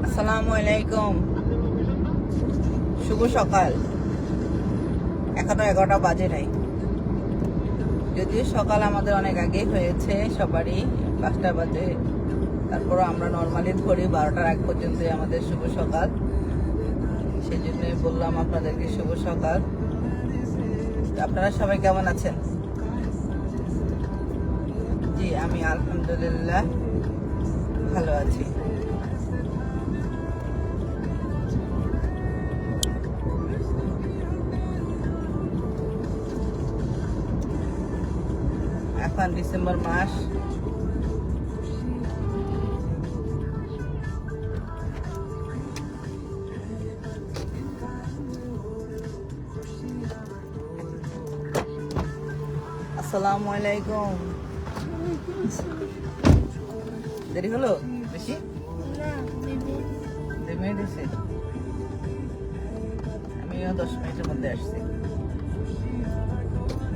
আসসালামু আলাইকুম, শুভ সকাল। এখনো 11টা বাজে নাই, যদিও সকাল আমাদের অনেক আগে হয়েছে, সবারই 5টা বাজে। তারপরও আমরা নর্মালি ধরি 12টার আগ পর্যন্তই আমাদের শুভ সকাল। সেই জন্যই বললাম আপনাদেরকে শুভ সকাল। আপনারা সবাই কেমন আছেন? জি, আমি আলহামদুলিল্লাহ ভালো আছি। এখন ডিসেম্বর মাস, আসসালামু আলাইকুম। দেরি হলো বেশি? 2 মিনিট এসে আমিও 10 মিনিটের মধ্যে আসছি।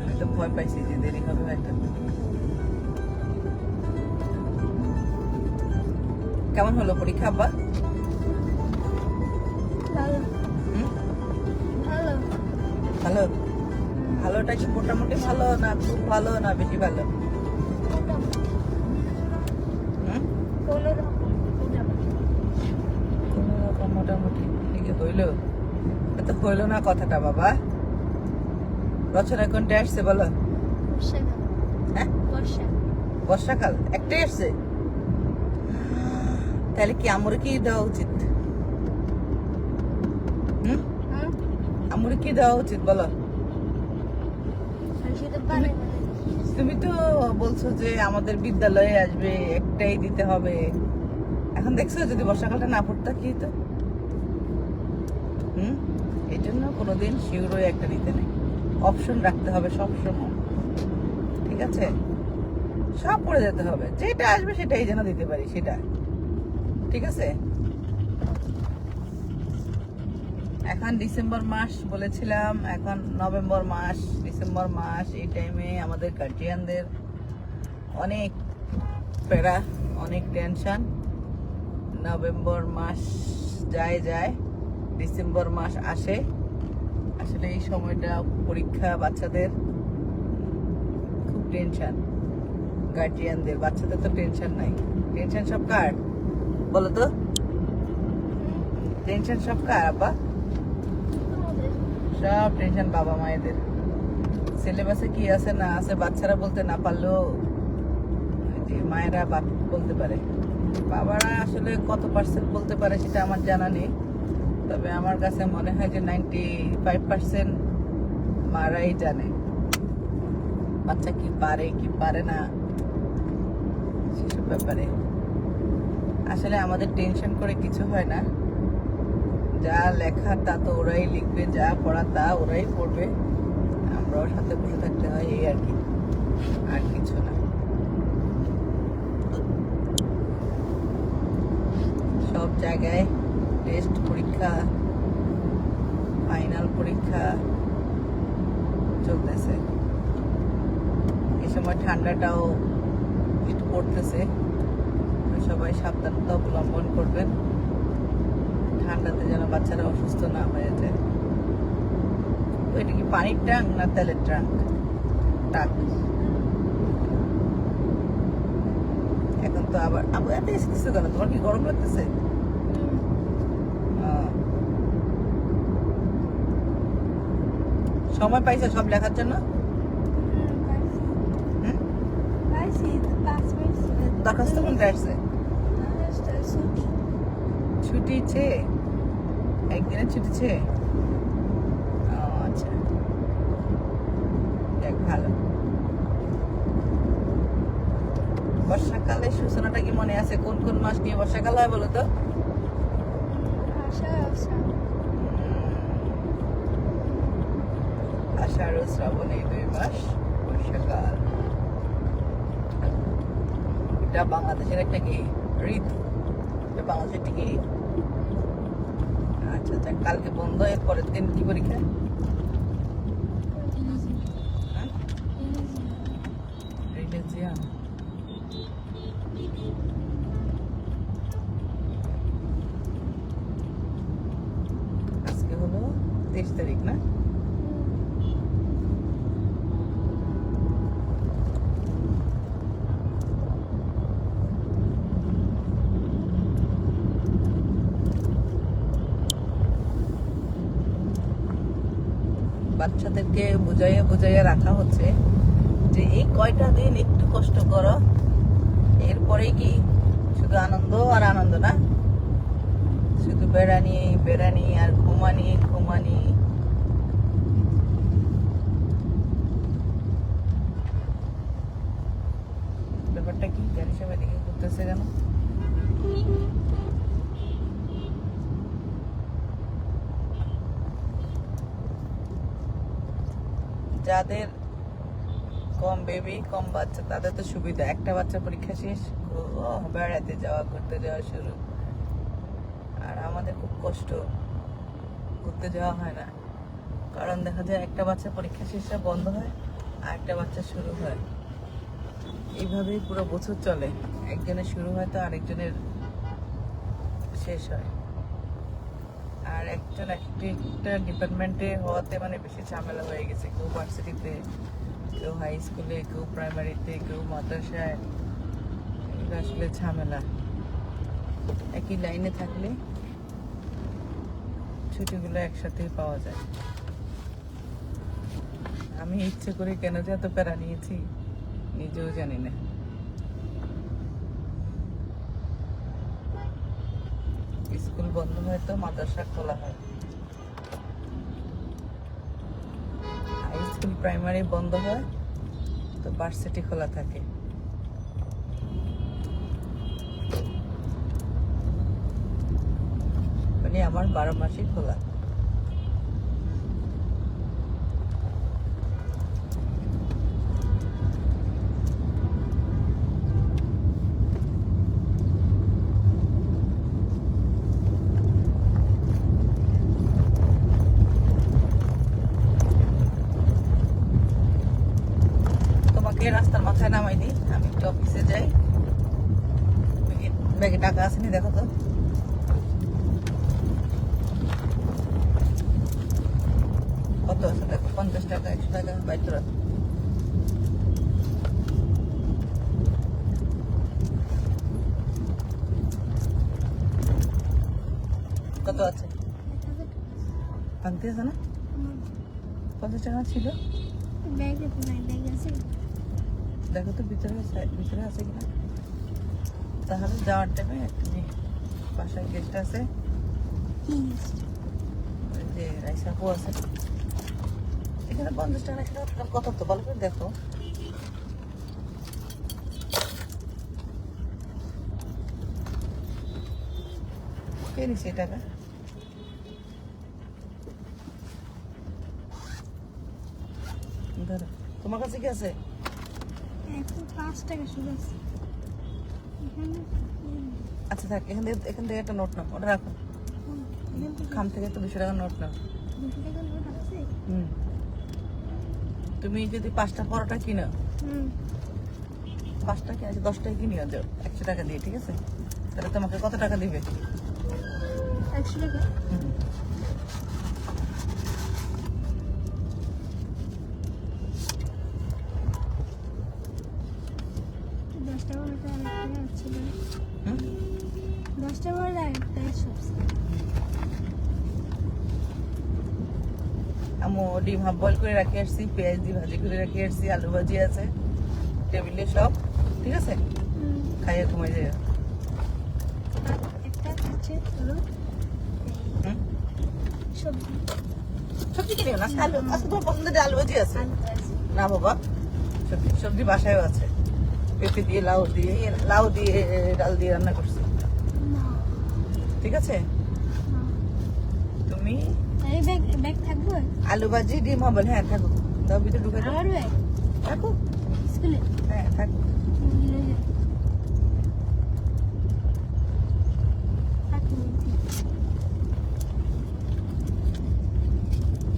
আমি তো ভয় পাইছি যে দেরি হবে হয়তো। কেমন হলো পরীক্ষা আব্বা? ভালো। ভালোটা কি মোটামুটি ভালো, না খুব ভালো, না বেশি ভালো? কোনোরকম মোটামুটি ঠিক হইলো। এত হইলো না কথাটা বাবা। রচনা কোনটা আসছে বলো? হ্যাঁ, বর্ষাকাল একটাই আসছে। তাহলে কি আমরে কি দেওয়া উচিত? আমরে কি দেওয়া উচিত বলো? তুমি তো বলছো যে আমাদের বিদ্যালয়ে আসবে, একটাই দিতে হবে। এখন দেখছো যদি বর্ষাকালটা না পড়তো কি তো? এই জন্য কোনোদিন শিওরই একটা দিতে নেই, অপশন রাখতে হবে সবসময়। ঠিক আছে, সব পড়ে যেতে হবে, যেটা আসবে সেটাই যেন দিতে পারি সেটা। ঠিক আছে। এখন ডিসেম্বর মাস বলেছিলাম, এখন নভেম্বর মাস, ডিসেম্বর মাস। এই টাইমে আমাদের গার্জিয়ানদের অনেক প্যারা, অনেক টেনশন। নভেম্বর মাস যায়, ডিসেম্বর মাস আসে। আসলে এই সময়টা পরীক্ষা, বাচ্চাদের খুব টেনশন। গার্জিয়ানদের, বাচ্চাদের তো টেনশন নাই। টেনশন সব কার বলো তো? টেনশন সব কার আব্বা? সব টেনশন বাবা মায়েদের। সিলেবাসে কি আছে না আছে বাচ্চারা বলতে না পারলেও মায়েরা বলতে পারে। বাবারা আসলে কত পার্সেন্ট বলতে পারে সেটা আমার জানা নেই, তবে আমার কাছে মনে হয় যে 95% মারাই জানে বাচ্চা কি পারে কি পারে না সেসব ব্যাপারে। আসলে আমাদের টেনশন করে কিছু হয় না। যা লেখা তা তো ওরাই লিখবে, যা পড়া তা ওরাই পড়বে, আমরাও সাথে বসে থাকতে হয়, এই আর কি, আর কিছু না। সব জায়গায় টেস্ট পরীক্ষা, ফাইনাল পরীক্ষা চলতেছে। এই সময় ঠান্ডাটাও একটু পড়তেছে, সবাই সাবধানতা অবলম্বন করবেন, ঠান্ডাতে যেন বাচ্চারা অসুস্থ না হয়ে যায়। এটা কি পানির ট্যাঙ্ক না তেলের ট্যাঙ্ক? এখন তো আবার আবু এত এসেছে কেন? তোমার কি গরম লাগতেছে? সময় পাইছে সব লেখার জন্য? দরখাস্ত কোনটা আসছে? ছুটি ছে, একদিনের ছুটি ছে। আচ্ছা, দেখ ভালো। বর্ষাকালের সূচনাটা কি মনে আছে? কোন কোন মাস নিয়ে বর্ষাকাল হয় বলো তো? আষাঢ় ও শ্রাবণ, এই 2 মাস বর্ষাকাল। এটা বাংলাদেশের একটা কি ঋতু? বাংলাদেশের কি? আচ্ছা আচ্ছা, কালকে বন্ধ, এর পরের দিন কি পরীক্ষা? তারিখ না? বাচ্চাদেরকে বুঝাইয়া বুঝাইয়া রাখা হচ্ছে যে এই কয়টা দিন একটু কষ্ট করো, এরপরে কি শুধু আনন্দ আর আনন্দ না, শুধু বেড়ানি বেড়ানি আর ঘুমানি ঘুমানি। ব্যাপারটা কি গাড়ি সব এদিকে ঘুরতেছে কেন? যাদের কম বেবি কম বাচ্চা তাদের তো সুবিধা, একটা বাচ্চা পরীক্ষা শেষ, বেড়াতে যাওয়া ঘুরতে যাওয়া শুরু। আর আমাদের খুব কষ্ট, ঘুরতে যাওয়া হয় না, কারণ দেখা যায় একটা বাচ্চা পরীক্ষা শেষে বন্ধ হয় আর একটা বাচ্চা শুরু হয়, এইভাবেই পুরো বছর চলে। একজনের শুরু হয় তো আরেকজনের শেষ হয়। আর একজন একটা ডিপার্টমেন্টে হওয়াতে মানে বেশি ঝামেলা হয়ে গেছে, কেউ ভার্সিটিতে, কেউ হাই স্কুলে, কেউ প্রাইমারিতে, কেউ মাদ্রাসায়। এটা আসলে ঝামেলা। একই লাইনে থাকলে ছুটিগুলো একসাথেই পাওয়া যায়। আমি ইচ্ছে করে কেন যে এত প্যারা নিয়েছি নিজেও জানি না। স্কুল বন্ধ হয় তো মাদ্রাসা খোলা হয়, হাই স্কুল প্রাইমারি বন্ধ হয় তো ভার্সিটি খোলা থাকে। মানে আমার 12 মাসই খোলা। রাস্তার মাথায় নামাই দিই, আমি একটু অফিসে যাই। ব্যাগে টাকা আসেনি দেখো তো, কত আছে দেখো, 50 টাকা 100 টাকা বাইর রাখ। কত আছে? ভাঙতে আছে না? 50 টাকা ছিল। দেখো তো ভিতরে ভিতরে আছে কিনা। তাহলে যাওয়ার টাইমে তুমি বাসায় গেস্ট আছে, ওই যে রাইসাপু আছে, এখানে 50 টাকা কত তো ভালো করে দেখো। কে নিচ্ছে টাকা? ধরো, তোমার কাছে কি আছে? 5 টাকা শুধু আছে। আচ্ছা থাক, এখান থেকে একটা নোট নাও, ওটা রাখো। খাম থেকে তো 200 টাকার নোট নাও। তুমি যদি 5টা পরোটা কিনো, 5টা কিনে 10 টাকা কিনিও যাও 100 টাকা দিয়ে, ঠিক আছে? তাহলে তোমাকে কত টাকা দিবে? 100 টাকা। আমি ডিম হাফ বয়েল করে রাখি আসছি, পেঁয়াজ দিয়ে ভাজি করে রাখি আসছি, আলু ভাজি আছে টেবিলে সব, ঠিক আছে? খাইয়ে ঘুমাই যাই। সবজি কিনে না, আলু আজকে তোমার পছন্দের আলু ভাজি আছে না বাবা? সবজি বাসায়ও আছে, পেঁপে দিয়ে লাউ দিয়ে ডাল দিয়ে রান্না করছি, ঠিক আছে? তুমি আলু ভাজি ডিম হবে, হ্যাঁ থাকো, তাও ভিতরে ঢুকে থাকো, হ্যাঁ থাকো।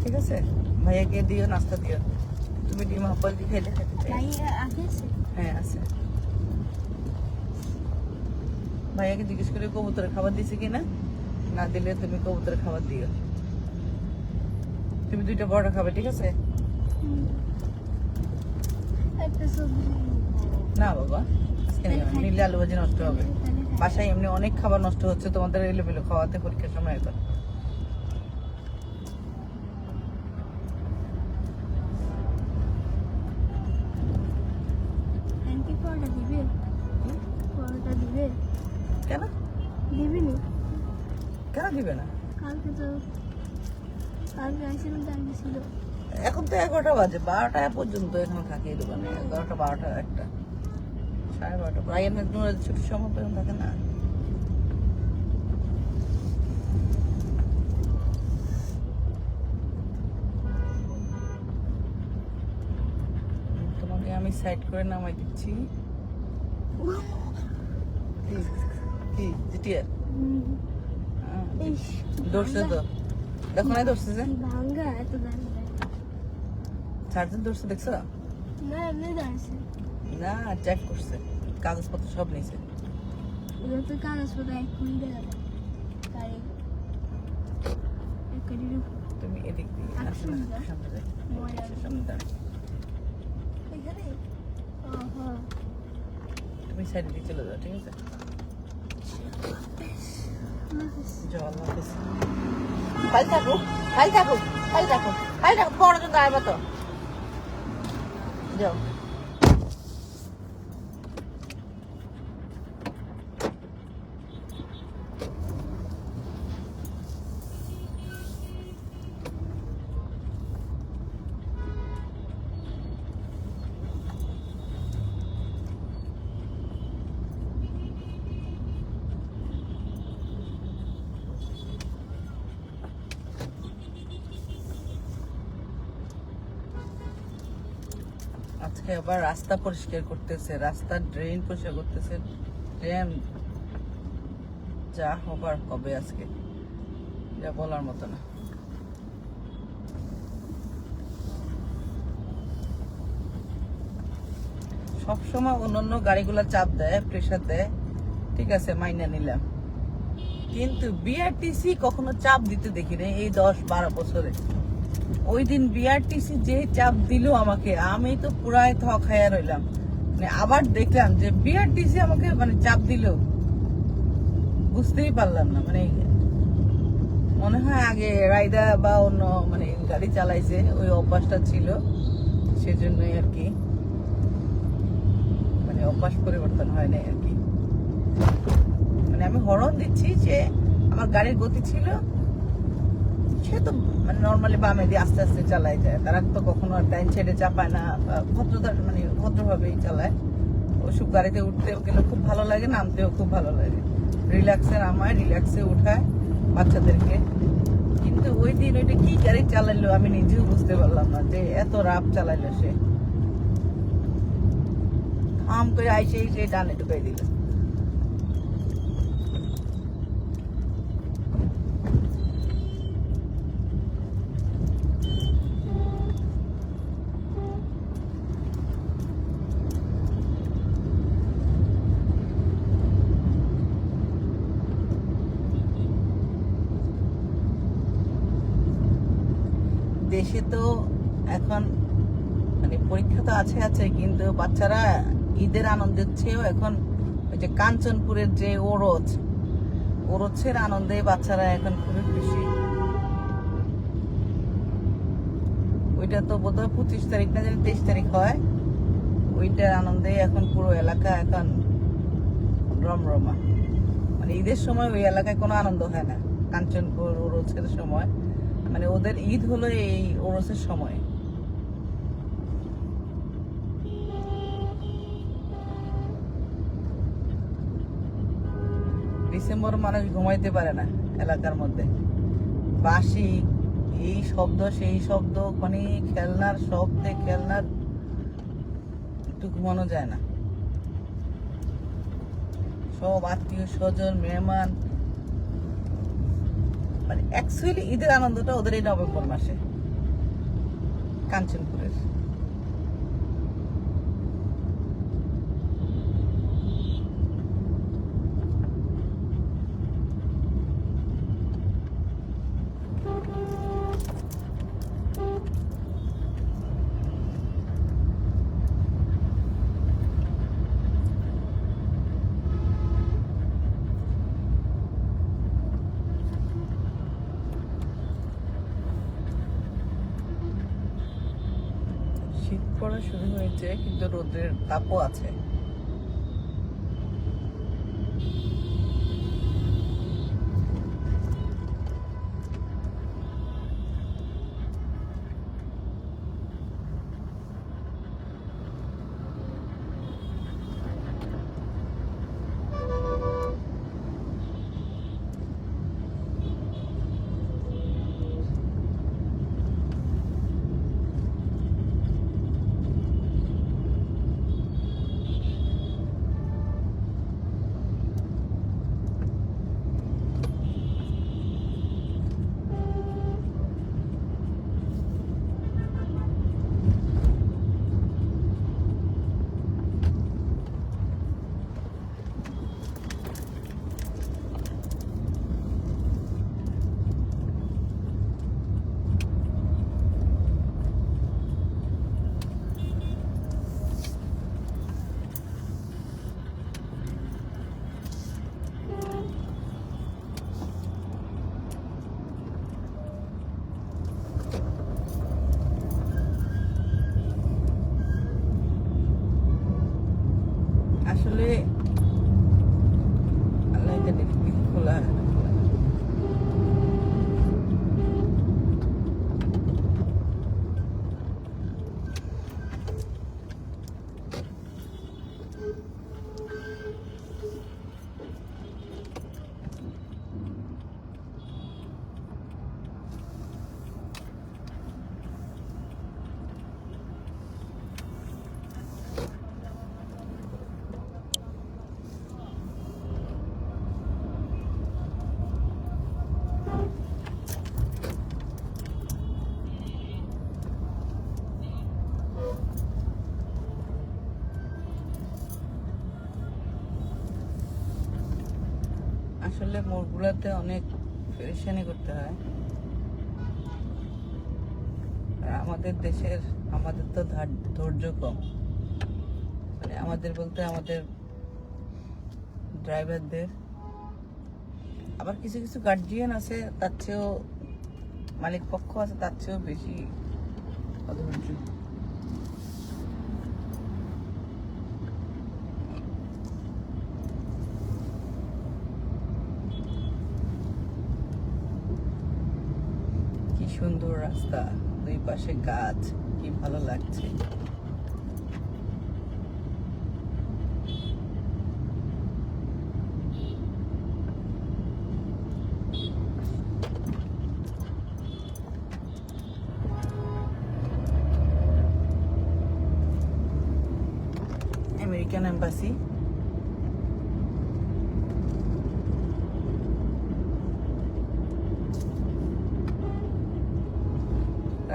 ঠিক আছে, ভাইয়াকে দিও, নাস্তা দিও। তুমি ডিম হাফল দিয়ে খেলে খেতে চাই? হ্যাঁ আছে। ভাইয়াকে জিজ্ঞেস করে কবুতরের খাবার দিছে কিনা, না দিলে তুমি কবুতরের খাবার দিও। তুমি 2টা পরোটা খাবে, ঠিক আছে? একটা সবজি না বাবা, আজকে নিলে আলু ভাজি নষ্ট হবে। বাসায় এমনি অনেক খাবার নষ্ট হচ্ছে, তোমাদের এলোমেলো খাওয়াতে পরীক্ষার সময় এখন। আন্টি পরোটা দিবে? পরোটা দিবে? কেন দিবি নি? কেন দিবে না? কালকে আসছিলাম তো আন্টি ছিল। এখন তো 11টা বাজে, 12টা পর্যন্ত এখানে থাকে এই দোকানে। 11টা, 12টা, 1টা, 12:30 প্রায় এমনি ছুটির সময় পর্যন্ত থাকে না। তোমাকে আমি সাইড করে নামাই দিচ্ছি। কি জিটিআর ইস, দৌড়ছে তো, দেখো না দৌড়ছে যে ভাঙ্গা এত দাঁড়িয়ে সার্জন দৌড়ছে, দেখছো? না এমনি দাঁড়িয়েছে। না, চেক করছে, কাগজপত্র সব নিয়েছে। ওদের তো কাগজপত্র এক কোটি টাকা দেয়। গাড়ি এক কোটির উপর। তুমি এদিক দিয়ে আসো না, সামনে যাই, সামনে দাঁড়াও। এখানে হ্যাঁ তুমি সাইডে দিয়ে চলে যাও, ঠিক আছে? যাও, আল্লাহ হাফেজ। কাল থাকো, কাল থাকো, কাল থাকো, কাল থাকো, পড়ার জন্য আসবো তো। যাও। আজকে আবার রাস্তা পরিষ্কার করতেছে, রাস্তার ড্রেন পরিষ্কার করতেছে। ড্রেন যা হবার হবে আজকে, যা বলার মতো না। সবসময় অন্যান্য গাড়িগুলো চাপ দেয়, প্রেসার দেয়, ঠিক আছে, মাইনা নিলাম। কিন্তু বিআরটিসি কখনো চাপ দিতে দেখি না এই 10-12 বছরে। ওই দিন বিআরটিসি যে চাপ দিল আমাকে, আমি তো পুরাই খাইয়া রইলাম। মানে আবার দেখলাম যে বিআরটিসি আমাকে মানে চাপ দিল, বুঝতেই পারলাম না। মানে মনে হয় আগে রাইডা বা অন্য মানে গাড়ি চালাইছে, ওই অভ্যাসটা ছিল, সেজন্যই আর কি, মানে অভ্যাস পরিবর্তন হয় নাই আর কি। মানে আমি হরন দিচ্ছি যে আমার গাড়ির গতি ছিল, সে তো মানে নর্মালি বামে দিয়ে আস্তে আস্তে চালাই যায়। তারা তো কখনো ডাইন সাইডে চাপায় না, ভদ্রতা মানে ভদ্রভাবেই চালায়। ওসব গাড়িতে উঠতে গেলে খুব ভালো লাগে, নামতেও খুব ভালো লাগে। রিল্যাক্সে নামায়, রিল্যাক্সে উঠায় বাচ্চাদেরকে। কিন্তু ওই দিন ওইটা কি গাড়ি চালাইলো আমি নিজেও বুঝতে পারলাম না, যে এত রাফ চালাইলো সে। আম করে আইসে ডানে ঢুকাই দিল। দেশে তো এখন মানে পরীক্ষা তো আছে কিন্তু বাচ্চারা ঈদের আনন্দের চেয়েও এখন ওই যে কাঞ্চনপুরের যে ওরছের আনন্দে বাচ্চারা এখন খুবই খুশি। ওইটা তো বোধহয় 25 তারিখ না জানি 23 তারিখ হয়। ওইটার আনন্দে এখন পুরো এলাকা এখন রমরমা। মানে ঈদের সময় ওই এলাকায় কোনো আনন্দ হয় না, কাঞ্চনপুর ওরছের সময়। মানে ওদের ঈদ হলো এই ওরসের সময়। ডিসেম্বর মানুষ ঘুমাইতে পারে না এলাকার মধ্যে। বাঁশি, এই শব্দ সেই শব্দ, মানে খেলনার শব্দে খেলনার একটু ঘুমানো যায় না। সব আত্মীয় স্বজন, মেহমান, মানে অ্যাকচুয়ালি ঈদের আনন্দটা ওদের এই নভেম্বর মাসে কাঞ্চনপুরের। পড়া শুরু হয়েছে, কিন্তু রোদের তাপও আছে। আসলে আল্লাহ জানে কি খোলা আসলে মোড়গুলোতে অনেক পেরেশানি করতে হয়। আর আমাদের দেশের আমাদের তো ধৈর্য কম, মানে আমাদের বলতে আমাদের ড্রাইভারদের। আবার কিছু কিছু গার্জিয়ান আছে, তার চেয়েও মালিক পক্ষ আছে, তার চেয়েও বেশি অধৈর্য। কি সুন্দর রাস্তা, দুই পাশে গাছ, কি ভালো লাগছে। American embassy.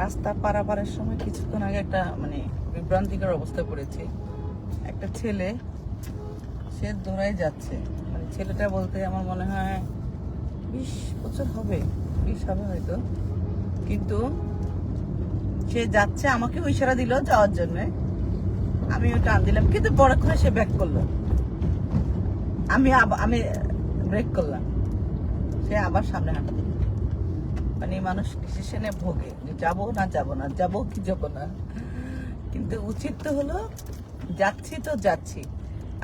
রাস্তা পারাপারের সময় কিছুক্ষণ আগে একটা মানে বিভ্রান্তিকর অবস্থায় পড়েছে। একটা ছেলে, সে দৌড়ায় যাচ্ছে, মানে ছেলেটা বলতে আমার মনে হয় 20 বছর হবে, 20 হবে হয়তো, কিন্তু সে যাচ্ছে, আমাকে ইশারা দিল যাওয়ার জন্য, আমি টান দিলাম, কিন্তু বড় করে সে ব্যাক করলো, আমি ব্রেক করলাম, সে আবার সামনে হাঁটা। মানে মানুষ ডিসিশনে ভোগে যে যাবো না যাবো না, যাবো কি যাবো না। কিন্তু উচিত তো হলো যাচ্ছি তো যাচ্ছি,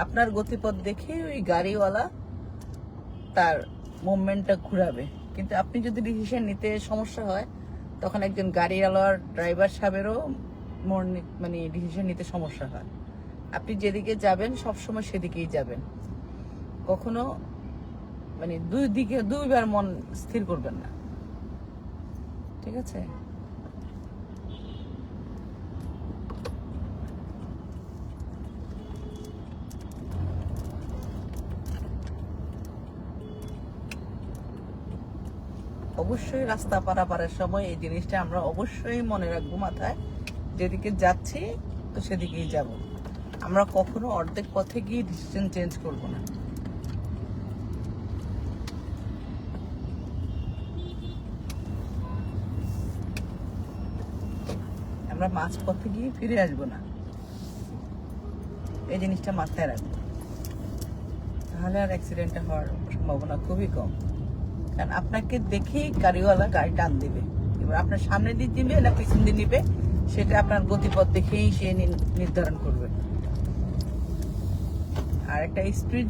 আপনার গতিপথ দেখে ওই গাড়িওয়ালা তার মুভমেন্টটা ঘুরাবে। কিন্তু আপনি যদি ডিসিশন নিতে সমস্যা হয়, তখন একজন গাড়িওয়ালার ড্রাইভার সাহেবেরও মানে ডিসিশন নিতে সমস্যা হয়। আপনি যেদিকে যাবেন সবসময় সেদিকেই যাবেন, কখনো মানে দুইবার মন স্থির করবেন না, ঠিক আছে? অবশ্যই রাস্তা পারাপারের সময় এই জিনিসটা আমরা অবশ্যই মনে রাখবো মাথায়, যেদিকে যাচ্ছি তো সেদিকেই যাব। আমরা কখনো অর্ধেক পথে গিয়ে ডিসিশন চেঞ্জ করব না। আমরা মাঝ পথে গিয়ে ফিরে আসবো না, এই জিনিসটা মাথায় রাখবো, তাহলে আর অ্যাক্সিডেন্টটা হওয়ার সম্ভাবনা খুবই কম। কারণ আপনাকে দেখেই গাড়িওয়ালা গাড়ি টান দিবে, এবার আপনার সামনে দিয়ে দিবে না পিছন দিয়ে নিবে সেটা আপনার গতিপথ দেখেই সে নির্ধারণ করবে। আর একটা স্পিড